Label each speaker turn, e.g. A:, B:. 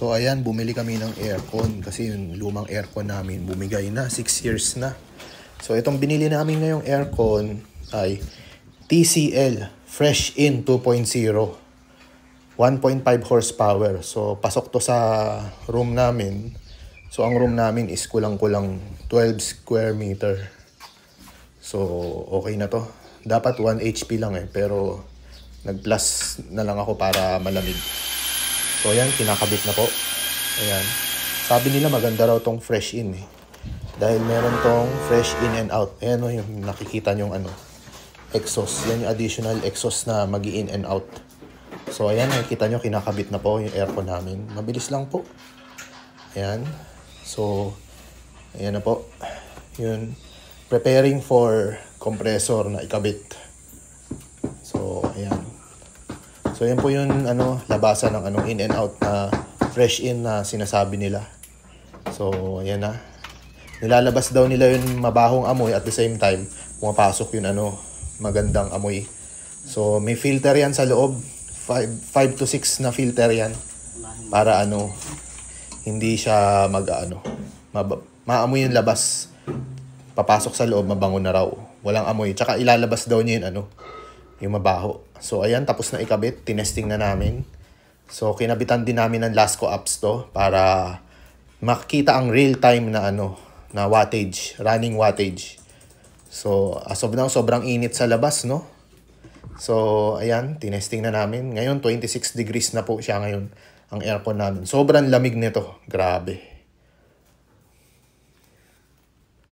A: So ayan, bumili kami ng aircon kasi yung lumang aircon namin bumigay na, 6 years na. So itong binili namin ngayong aircon ay TCL Fresh In 2.0, 1.5 horsepower. So pasok to sa room namin. So ang room namin is kulang-kulang 12 square meter. So okay na to. Dapat 1 HP lang pero nag-plus na lang ako para malamig. So ayan, kinakabit na po. Ayan. Sabi nila maganda raw tong fresh in dahil meron tong fresh in and out. Ayan yung nakikita nyong exhaust. Yan yung additional exhaust na mag-in and out. So ayan, nakikita nyo kinakabit na po yung aircon namin. Mabilis lang po. Ayan. So ayan na po. Yun. Preparing for compressor na ikabit. So ayan. So yan po yung labasan ng in and out na fresh in na sinasabi nila. So ayan na. Nilalabas daw nila yung mabahong amoy at the same time pumapasok yung magandang amoy. So may filter yan sa loob. 5 to 6 na filter yan para hindi siya maamoy yung labas. Papasok sa loob, mabango na raw. Walang amoy. Tsaka ilalabas daw niya yung mabaho. So ayan, tapos na ikabit, tinesting na namin. So kinabitan din namin ng Lasco apps to para makita ang real time na na wattage, running wattage. So as of now, sobrang init sa labas, no? So ayan, tinesting na namin. Ngayon 26 degrees na po siya ngayon ang aircon namin. Sobrang lamig nito, grabe.